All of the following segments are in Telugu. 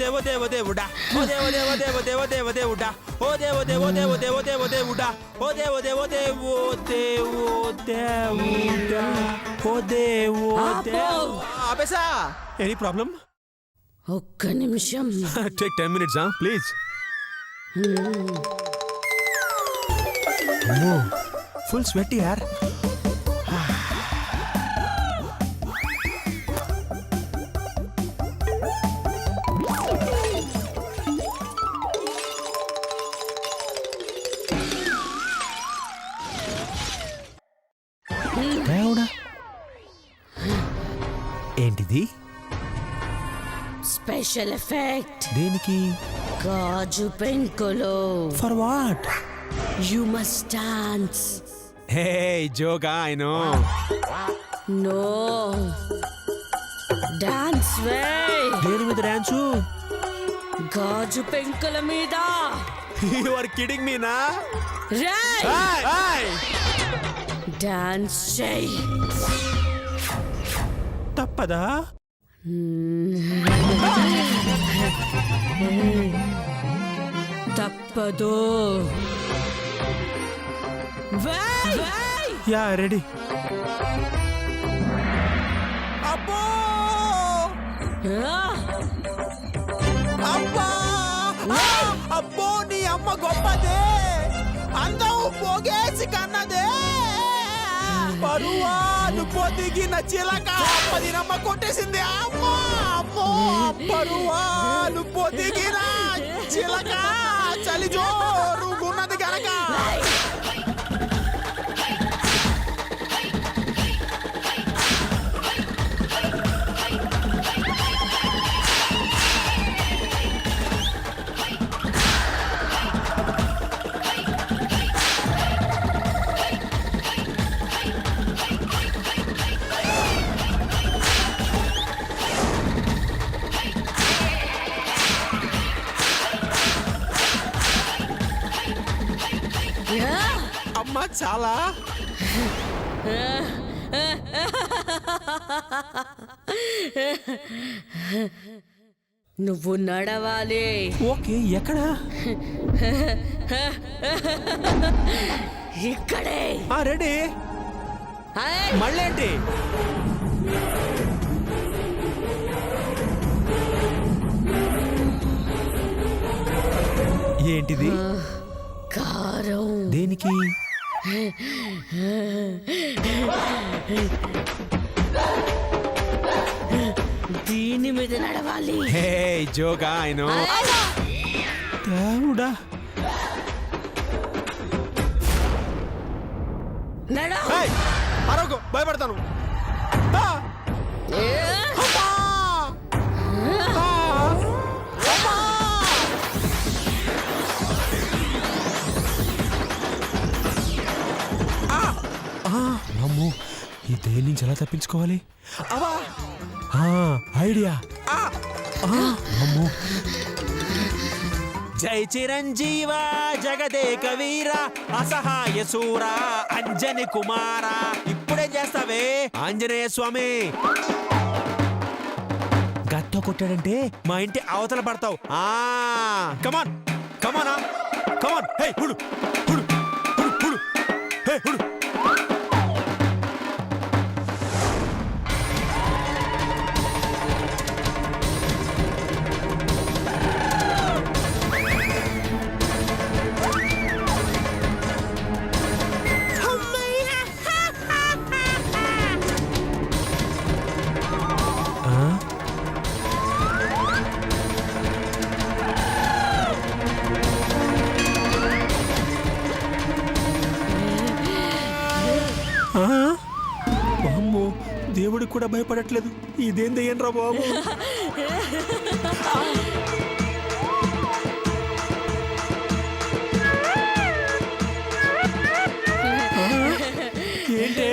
దేవో దేవ దేవుడా ఓ దేవ దేవ దేవ దేవ దేవ దేవుడా ఓ దేవ దేవో దేవ దేవ దేవ దేవుడా ఓ దేవ దేవో దేవో దేవో దేవుడా ఓ దేవో దేవ ఆపేసా ఎనీ ప్రాబ్లం ఒక్క నిమిషం టేక్ 10 minutes ప్లీజ్ అమ్మో ఫుల్ స్వెట్ యార్ ఏంటిది స్పెషల్ ఎఫెక్ట్ దేనికి గాజు పెంకులు for what you must dance hey Joga I know no dance వే దేని మీద డాన్సు గాజు పెంకుల మీద యు ఆర్ కిడింగ్ మీ నా రేయ్ డాన్స్ చేయి తప్పదా తప్పదు యా రెడీ అబ్బో అబ్బా అబ్బో నీ అమ్మ గొప్పదే అందం పోగేసి కన్నదే పరువాలు పొదిగిన చిలక పదినమ్మ కొట్టేసింది అమ్మా అమ్మో పరువాలు పొదిగిన చిలక చలి జోరుగున్నది గనక అమ్మ చాలా నువ్వు నడవాలి ఓకే ఎక్కడ ఇక్కడే రెడీ మళ్ళేంటి ఏంటిది కారం దేనికి దీని మీద నడవాలి హే జోగా ఆయన దేవుడా అరవకు భయపడతాను అమ్మో ఈ దేని నుంచి ఎలా తప్పించుకోవాలి ఐడియా అమ్మో జై చిరంజీవ జగదేక వీర అసహాయ సూర అంజని కుమార ఇప్పుడే చేస్తావే ఆంజనేయ స్వామి గట్తో కొట్టాడంటే మా ఇంటి అవతల పడతావు కమాన్ కమానా కమాన్ హే హుడు హుడు హుడు హుడు హే హుడు దేవుడికి కూడా భయపడట్లేదు ఇదేం దయ్యంరా బాబు ఏంటే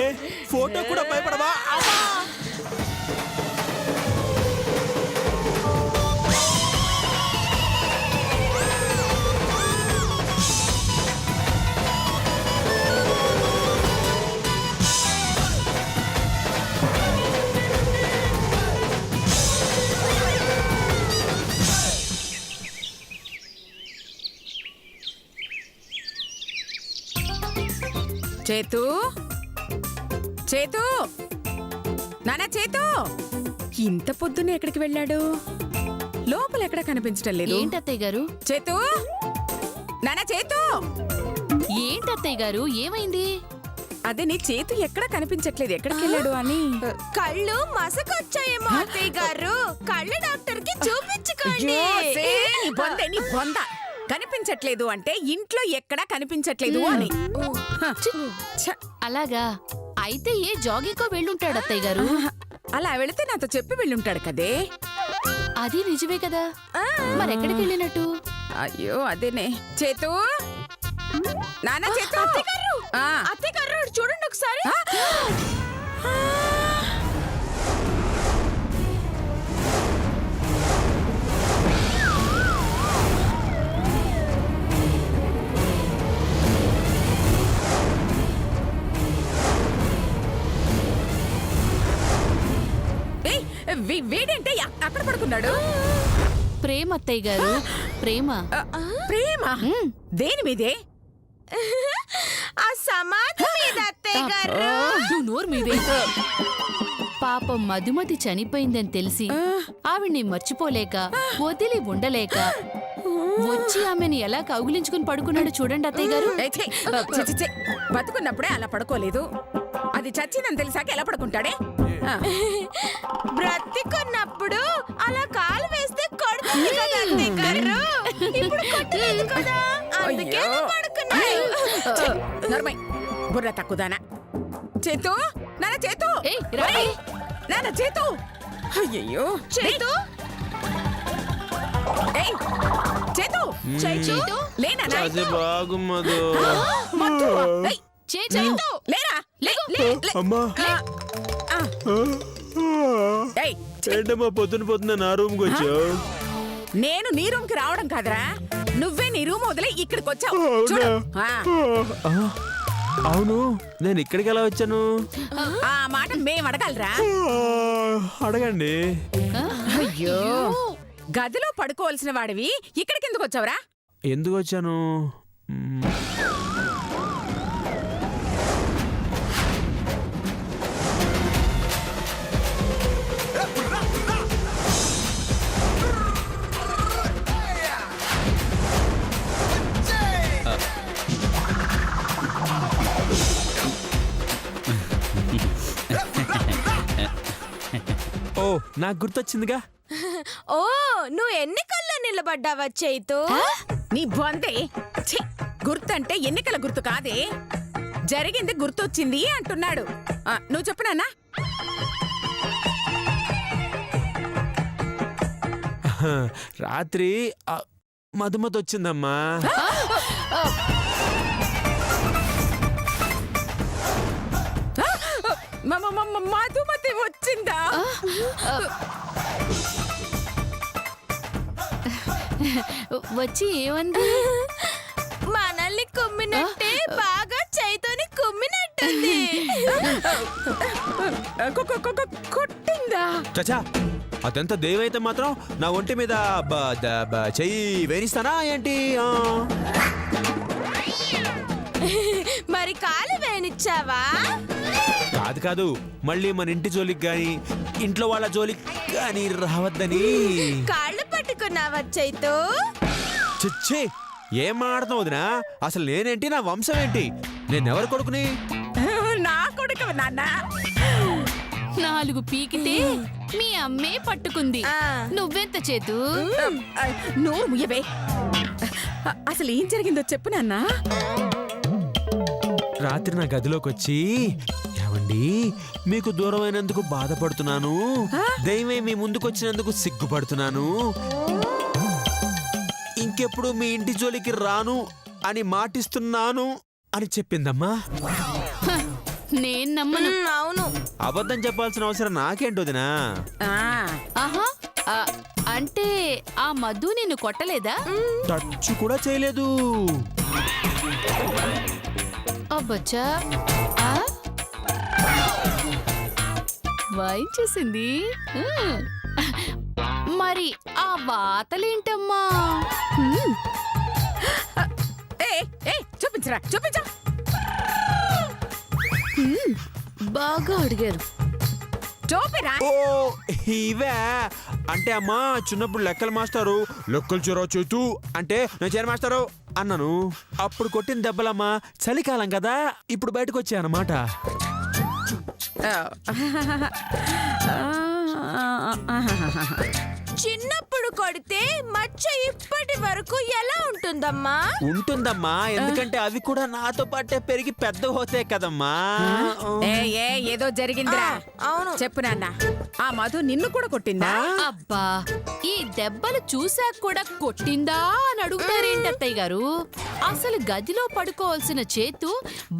ఫోటో కూడా భయపడవా చేతు చేతు నానా చేతు ఇంత పొద్దున్న ఎక్కడికి వెళ్ళాడు? లోపల ఎక్కడ కనిపించటం లేదు. ఏంటత్తయ్య గారు? చేతు నానా చేతు ఏంటత్తయ్య గారు, ఏమైంది? అదే నీ చేతు ఎక్కడ కనిపించట్లేదు, ఎక్కడికి వెళ్ళాడు అని. కళ్ళు మసకొచ్చాయేమో అత్తయ్య గారు, కళ్ళు డాక్టర్ కి చూపించుకోండి. నీ బొంద కనిపించట్లేదు అంటే ఇంట్లో ఎక్కడా కనిపించట్లేదు అని. ఛ, అలాగా? అయితే ఏ జాగింగ్కో వెళ్ళుంటాడు అత్తయ్య గారు. అలా వెళితే నాతో చెప్పి వెళ్ళుంటాడు కదే. అది నిజమే కదా, మరెక్కడికి వెళ్ళినట్టు? అయ్యో అదేనే. చేతు నానా చేతు అత్తయ్య గారు చూడండి ఒకసారి. వేడేంటే అక్కడ పడుకున్నాడు. ప్రేమ అత్తయ్య గారు, ప్రేమ. ప్రేమ దేని మీదే? ఆ సమాధి మీద అత్తయ్య గారు. నువ్వు నోరు మీవే. పాపం మధుమతి చనిపోయిందని తెలిసి ఆవిడ్ని మర్చిపోలేక వదిలి ఉండలేక వచ్చి ఆమెను ఎలా కౌగిలించుకుని పడుకున్నాడు చూడండి అత్తయ్య గారు. బతుకున్నప్పుడే అలా పడుకోలేదు, అది చచ్చిందని తెలిసాక ఎలా పడుకుంటాడే? బ్రతికున్నప్పుడు అలా కాలు వేస్తే కొడుతుంది కదా అత్తయ్య గారు. ఇప్పుడు కొట్టలేదు కదా, అందుకే పడుకున్నాడు. నర్మై బుర్ర తక్కుదానా. చేతు నాన్న చేతు, నాన్న చేతు. అయ్యయ్యో చేతు చేతు చేతు లేనా? బాగుమ్మదు చేతు లేరా? అమ్మా ఏంటమ్మా పొద్దున నా రూమ్ కి వచ్చావు? నేను నీ రూమ్ కి రావడం కాదురా, నువ్వే నీ రూమ్ వదిలే ఇక్కడికి వచ్చావు. చూడు. అవును, నేను ఇక్కడికి ఎలా వచ్చాను? ఆ మాట మేము అడగలరా? అడగండి. అయ్యో గదిలో పడుకోవాల్సిన వాడివి ఇక్కడికి ఎందుకు వచ్చావురా? ఎందుకు వచ్చాను? ఓ నాకు గుర్తొచ్చిందిగా. ఓ నువ్వు ఎన్నికల్లో నిలబడ్డావా చైతు? నీ బొందే. గుర్తంటే ఎన్నికల గుర్తు కాదే, జరిగింది గుర్తొచ్చింది అంటున్నాడు. నువ్వు చెప్పు నాన్నా. రాత్రి మధుమతి వచ్చిందమ్మా. మధుమతి వచ్చిందా? వచ్చి ఏమంది? మనల్ని కుమ్మినట్టే బాగా చైతోని కుమ్మినట్టుంది. కొట్టిందా? చచా, అదంతా దేవైతే మాత్రం నా ఒంటి మీద చెయ్యి వేనిస్తానా ఏంటి? మరి కాలు వేనిచ్చావా? కాదు కాదు, మళ్ళీ మన ఇంటి జోలికి గాని ఇంట్లో వాళ్ళ జోలికి గాని రావద్దని. కాళ్ళు పట్టుకున్నావా చైతు? చిచ్చే, ఏం మాట్లాడుతావు వదినా? అసలు నేనేంటి, నా వంశం ఏంటి? నేనెవరు కొడుకుని? నా కొడుకు నాన్న. 4 పీకితే మీ అమ్మే పట్టుకుంది, నువ్వెంత చేతు? నోరు ముయ్యవే. అసలు ఏం జరిగిందో చెప్పు నాన్న. రాత్రి నా గదిలోకి వచ్చి, ఏమండి మీకు దూరమైనందుకు బాధపడుతున్నాను, దైవమే మీ ముందుకొచ్చినందుకు సిగ్గుపడుతున్నాను, ఇంకెప్పుడు మీ ఇంటి జోలికి రాను అని మాటిస్తున్నాను అని చెప్పిందమ్మా. నేను నమ్మను. అవును, అబద్ధం చెప్పాల్సిన అవసరం నాకేంటోదినా? ఆహా, అంటే ఆ మధు నిన్ను కొట్టలేదా? టచ్ కూడా చేయలేదు. అబ్బచ్చా, వాయించేసింది. మరి ఆ వాతలేంటమ్మా? చూపించరా, చూపించా. బాగా అడిగారు. టోపీరా? ఓ ఇవే అంటే అమ్మా చిన్నప్పుడు లెక్కలు మాస్టారు లెక్కలు చెరో చేతు అంటే నేను చేర మాస్టారు అన్నాను. అప్పుడు కొట్టిన దెబ్బలమ్మా చలికాలం కదా ఇప్పుడు బయటకు వచ్చా అన్నమాట. చిన్నప్పుడు కొడితే మచ్చ ఇప్పటి వరకు ఎలా ఉంటుందమ్మా? ఉంటుందమ్మా ఎందుకంటే అవి కూడా నాతో పాటే పెరిగి పెద్ద అవుతాయి కదమ్మా. ఏదో జరిగిందిరా. అవును. చెప్పు నాన్న, ఆ మధు నిన్ను కూడా కొట్టిందా? అబ్బా ఈ దెబ్బలు చూశాక కూడా కొట్టిందా అని అడుగుతారేంటి అత్తయ్య గారు? అసలు గదిలో పడుకోవాల్సిన చేతు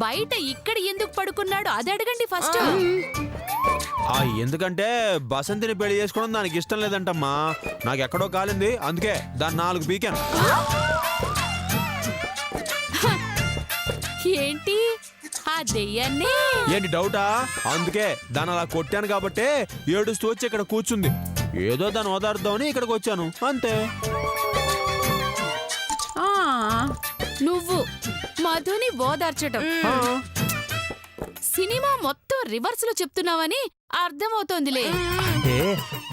బయట ఇక్కడ ఎందుకు పడుకున్నాడు అది అడగండి ఫస్ట్. ఎందుకంటే బసంతిని పెళ్లి చేసుకోవడం దానికి ఇష్టం లేదంటమ్మా. నాకు ఎక్కడో కాలింది అందుకే దాన్ని 4 పీకాను. ఏంటి ఆ దెయ్యాన్ని? ఏంటి డౌటా? అందుకే దాన్ని అలా కొట్టాను కాబట్టి ఏడుస్తూ వచ్చి ఇక్కడ కూర్చుంది. ఏదో దాన్ని ఓదార్దామని ఇక్కడికి వచ్చాను అంతే. నువ్వు మధుని ఓదార్చటం సినిమా మొత్తం రివర్స్ లో చెప్తున్నావని అర్థమవుతోందిలే.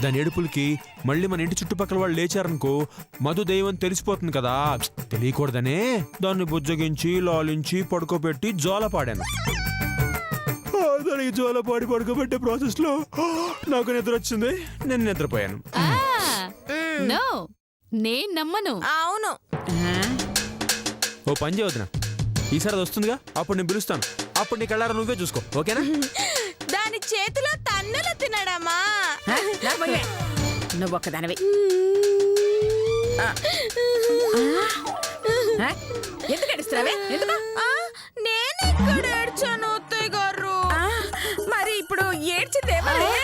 దాని ఏడుపులకి మళ్ళీ మన ఇంటి చుట్టుపక్కల వాళ్ళు లేచారనుకో మధు దైవం తెలిసిపోతుంది కదా. తెలియకూడదనే దాన్ని బుజ్జగించి లాలించి పడుకోబెట్టి జోల పాడాను. దానికి జోల పాడి పడుకోబెట్టే ప్రాసెస్ లో నాకు నిద్ర వచ్చింది, నేను నిద్రపోయాను. నో నేను నమ్మను. అవును. ఓ పని చేయవద్దునా, ఈసారి అది వస్తుందిగా అప్పుడు నేను పిలుస్తాను. అప్పుడు నీ కళ్ళారా నువ్వే చూసుకో ఓకేనా? దాని చేతిలో తన్నులు తినడమా? నువ్వు ఒక్కదానివి. ఎందుకు ఏడుస్తున్నావే? ఎందుకు? నేను ఇక్కడ ఏడ్చాను అత్తయ్య గారు. మరి ఇప్పుడు ఏడ్చింది ఎవరే?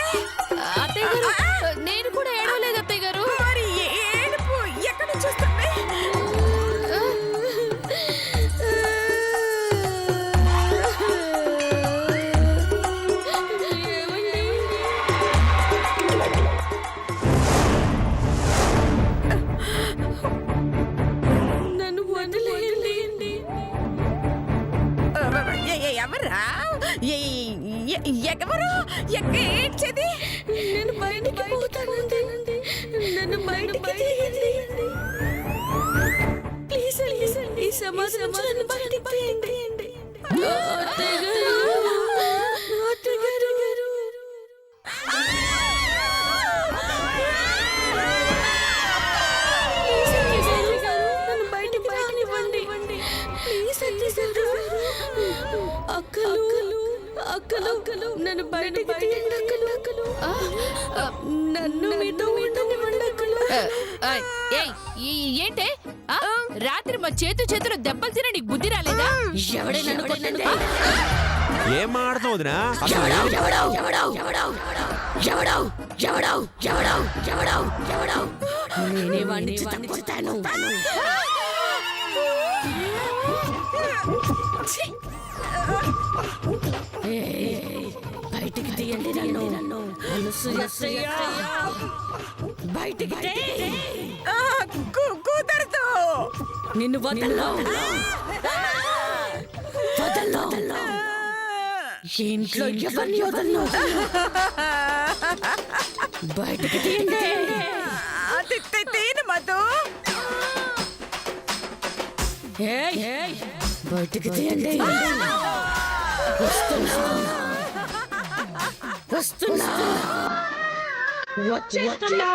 అత్తయ్య గారు నేను కూడా ఏడవలేదు అత్తయ్య గారు. మరి ఏడుపు ఎక్కడ చూస్తుంది? ఎవరా? ఎవరు ఏడ్చేది? నేను బయటికి పోతానండి, నన్ను బయటికి తీయండి. ప్లీజ్ అండి, ఈ సమాధానం నన్ను బయటికి తీయండి. అత్తయ్య గారు నన్ను బయటికి రానివ్వండి. ప్లీజ్ అత్తయ్య గారు. అక్కలు నన్ను బయటికి తీయండి అక్కలు. నన్ను మీతో ఉండనివ్వండి అక్కలు. ఏంటే రాత్రి మా చేతులు దెబ్బలు తిన నీకు బుద్ధి రాలేదా? ఎవడే నన్ను కొట్టింది? ఏం మాట్లాడుతావు వదినా? నేనే వాడిని చితక్కొడతాను. బయటికి తీయండి నన్ను. బయటికి కూతురుతో నిన్ను వదల్లో. ఇంట్లో ఎవరిని వదల్లో. బయటికి తీయండి. తీను మధు. బయటికి తీయండి. వస్తున్నా. వచ్చేస్తున్నా.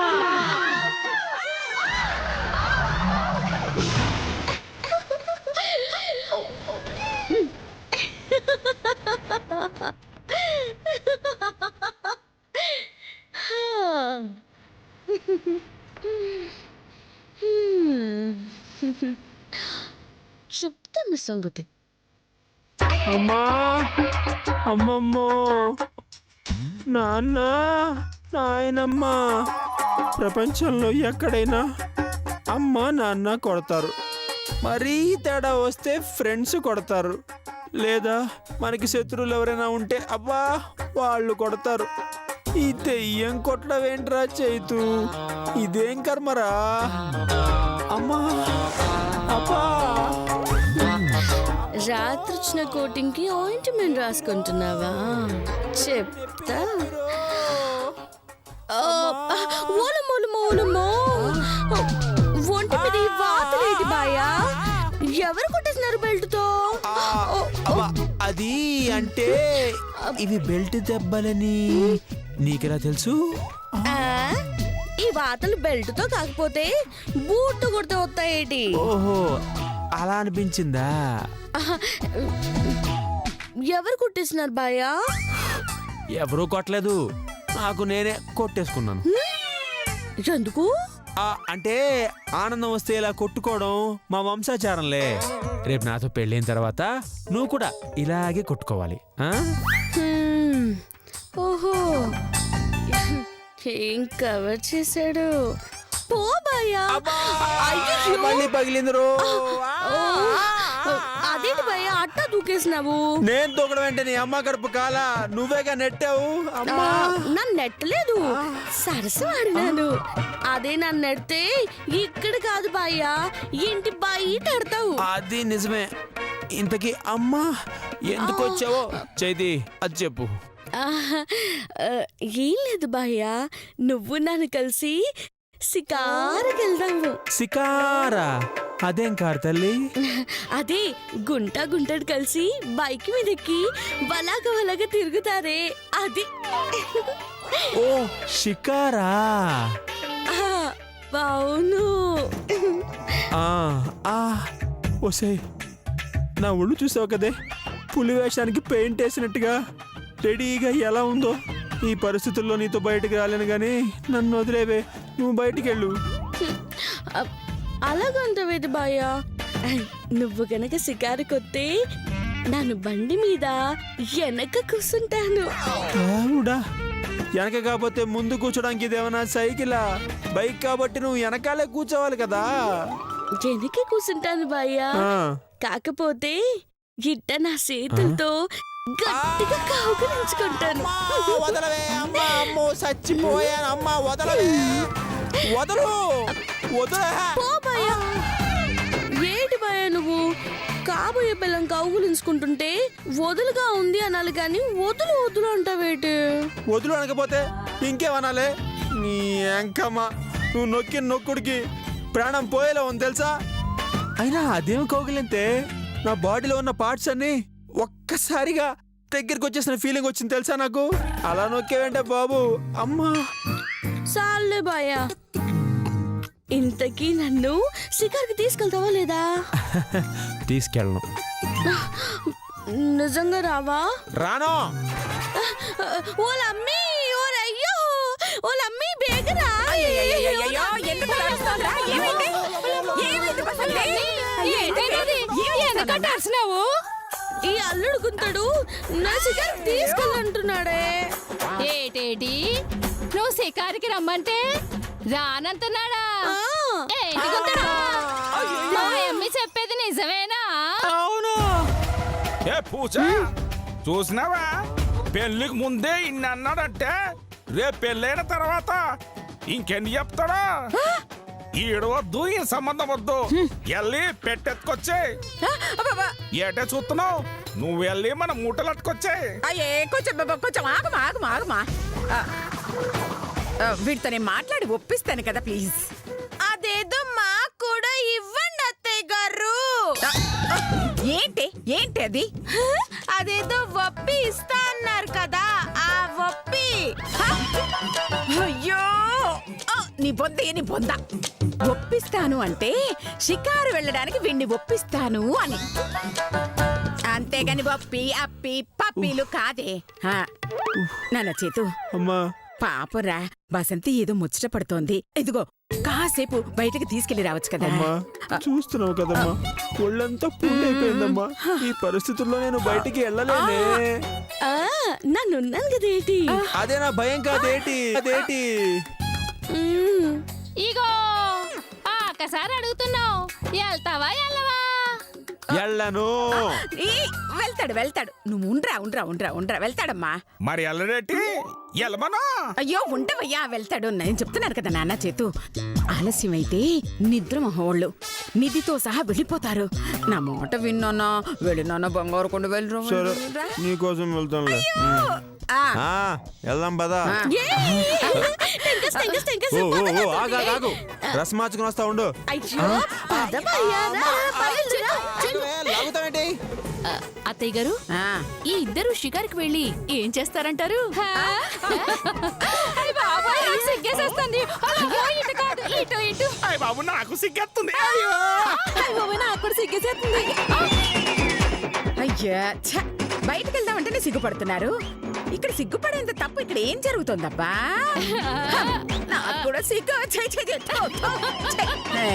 చెప్తాను సంగతి. అమ్మా అమ్మమ్మో నాన్న నాయనమ్మ ప్రపంచంలో ఎక్కడైనా అమ్మ నాన్న కొడతారు. మరీ తేడా వస్తే ఫ్రెండ్స్ కొడతారు, లేదా మనకి శత్రువులు ఎవరైనా ఉంటే అబ్బా వాళ్ళు కొడతారు. ఈ దెయ్యం కొట్టడం ఏంట్రా చైతు? ఇదేం కర్మరా? అమ్మా అబ్బా రాత్రి ఇచ్చిన కోటింగ్ కి ఆయింట్మెంట్ రాసుకుంటున్నావా? చెప్తా. ఓలమో ఒంటి మీద ఈ వాతలేటి బాయా? ఎవరు కొట్టేసినారు బెల్ట్ తో? అబ్బా, అది అంటే ఇవి బెల్ట్ దెబ్బలని నీకెలా తెలుసు? ఈ వాతలు బెల్ట్ తో కాకపోతే బూట్ కొడితే వస్తాయేటి? ఓహో, అలా అనిపించిందా? ఎవరు కొట్టేసినారు బాయా? ఎవరూ కొట్టలేదు, నాకు నేనే కొట్టేసుకున్నాను. ఎందుకు? అంటే ఆనందం వస్తే ఇలా కొట్టుకోవడం మా వంశాచారంలే. రేపు నాతో పెళ్ళైన తర్వాత నువ్వు కూడా ఇలాగే కొట్టుకోవాలి. ఓహో, ఏం కవర్ చేశాడు? పో బాయా. మళ్ళీ పగిలింది రో. అదేంటి బాయా అట్టా దూకేసినావు? నేను దూకడం అంటే నీ అమ్మ కడుపు కాలా, నువ్వేగా నెట్టావు. అమ్మా, నన్ను నెట్టలేదు, సరసం ఆడినాను. అదే నన్ను నెడితే ఇక్కడ కాదు బాయ్యా, ఇంటి బయట ఆడతావు. అది నిజమే. ఇంతకీ అమ్మా ఎందుకు వచ్చావో చైతి అది చెప్పు. ఏం లేదు బాయ్యా, నువ్వు నన్ను కలిసి షికారుకి వెళ్దాము. సికారా? అదేం కారు తల్లి? అదే గుంటడు కలిసి బైక్ మీద ఎక్కి వలాగా తిరుగుతారే అది. ఓ షికారా? అవును. ఓసే, నా ఒళ్ళు చూసావు కదే, పులి వేషానికి పెయింట్ వేసినట్టుగా రెడీగా ఎలా ఉందో. ఈ పరిస్థితుల్లో నీతో బయటకు రాలేను గానీ నన్ను వదిలేవే, నువ్వు బయటికి వెళ్ళు. అలాగంటవేది బాయ్యా, నువ్వు గనక షికారు కొత్తే నన్ను బండి మీద వెనక కూర్చుంటాను. దేవుడా, వెనక కాకపోతే ముందు కూర్చోడానికి ఇదేమన్నా సైకిలా? బైక్ కాబట్టి నువ్వు వెనకాలే కూర్చోవాలి కదా. వెనక కూర్చుంటాను బాయ్యా, కాకపోతే ఇట్ట నా చేతులతో గట్టిగా కౌగిలించుకుంటాను. వదలవే అమ్మా, అమ్మో చచ్చిపోయాను అమ్మా, వదలవే, వదలు, వదలే. పో బాయ్యా. ఏంటి బాయ్యా నువ్వు? కాబోయే పిల్లం కౌగులించుకుంటుంటే వదులుగా ఉంది అనాలి కానీ వదులు అంటావేటి? వదులు అనకపోతే ఇంకేమనాలే? నీ ఎంకమ్మ, నువ్వు నొక్కిన నొక్కుడికి ప్రాణం పోయేలా ఉంది తెలుసా. అయినా అదేం కౌగిలింతే, నా బాడీలో ఉన్న పార్ట్స్ అన్ని ఒక్కసారిగా దగ్గరికి వచ్చేసిన ఫీలింగ్ వచ్చింది తెలుసా నాకు. అలా నొక్కేవంటే బాబు, అమ్మా. సాల్లే బాయ్యా, ఇంతకీ నన్ను షికార్కి తీసుకెళ్తావా లేదా? తీసుకెళ్ళను. నిజంగా రావా? రాను. ఓలమ్మీ, ఓలయ్యో, ఓలమ్మీ బేగరా. ఈ అల్లుడు గుంతడు నా షికార్ తీసుకెళ్ళంటున్నాడే. ఏటేటి, నువ్వు షికారికి రమ్మంటే రానంటున్నాడా? ఏంటి గుంతడా? మా అమ్మి చెప్పేది నిజమేనా? అవును. ఏ పూజ చూసినావా, పెళ్లికి ముందే ఇన్ని అన్నాడంటే రేపు పెళ్ళైన తర్వాత ఇంకెన్ని చెప్తాడా? ఈడవద్దు, ఈ సంబంధం వద్దు, వెళ్ళి పెట్టెత్తుకొచ్చే. ఏటే చూస్తున్నావు, నువ్వు వెళ్ళి మన మూటలు అట్టుకొచ్చే. కొంచెం ఆగమా. వీటితో నేను మాట్లాడి ఒప్పిస్తాను కదా ప్లీజ్. అదేదో మాకు కూడా ఇవ్వండి అత్తయ్య గారు. ఏంటి అది? అదేదో వప్పి ఇస్తా అన్నారు కదా, ఆ వప్పి. అయ్యో, నీ బొంద ఒప్పిస్తాను అంటే షికారు వెళ్ళడానికి వీణ్ణి ఒప్పిస్తాను అని, అంతేగాని వప్పి అప్పి పప్పీలు కాదే. నాన్న చేతు, అమ్మా, పాపరా బసంతి ఏదో ముచ్చట పడుతోంది. ఇదిగో కాసేపు బయటకు తీసుకెళ్లి రావచ్చు కదా. అమ్మా చూస్తున్నావు కదమ్మా, ఒళ్ళంతా పుండైపోయిందమ్మా. ఈ పరిస్థితుల్లో నేను బయటికి వెళ్ళలేనే. నన్నున్నాను కదేటి. అదే నా భయం కాదేటి, అదేటి. ఇగో ఒక్కసారి అడుగుతున్నావు, వెళ్తావా వెళ్ళవా? ఎళ్ళను. వెళ్తాడు వెళ్తాడు. నువ్వు ఉండ్రా వెళ్తాడమ్మా. మరి ఎల్లడేటి ఎలమను. అయ్యో ఉండవయ్యా, వెళ్తాడు. నేను చెప్తున్నాను కదా నాన్న చేతు. ఆలస్యం అయితే నిద్ర మొహోళ్ళు నిధితో సహా వెళ్ళిపోతారు. నా మాట విన్నానా, వెళ్ళినానా బంగారు కొండ సరే వెళ్ళి నీకోసం వెళ్తానులే. వెళ్దాం పదా. ఆగు డ్రెస్ మార్చుకుని వస్తా ఉండు. లాగుతావేంటి? అత్తయ్య గారు, ఈ ఇద్దరు షికారుకి వెళ్ళి ఏం చేస్తారంటారు? అయ్య బాబు నాకు సిగ్గేస్తుంది. అయ్యా ఛ! బయటికి వెళ్దామంటేనే సిగ్గుపడుతున్నారు. ఇక్కడ సిగ్గుపడేంత తప్పు ఇక్కడ ఏం జరుగుతుందబ్బా? నాకు కూడా సిగ్గు. ఛై, ఛై, ఛై, థు, థు, ఛై.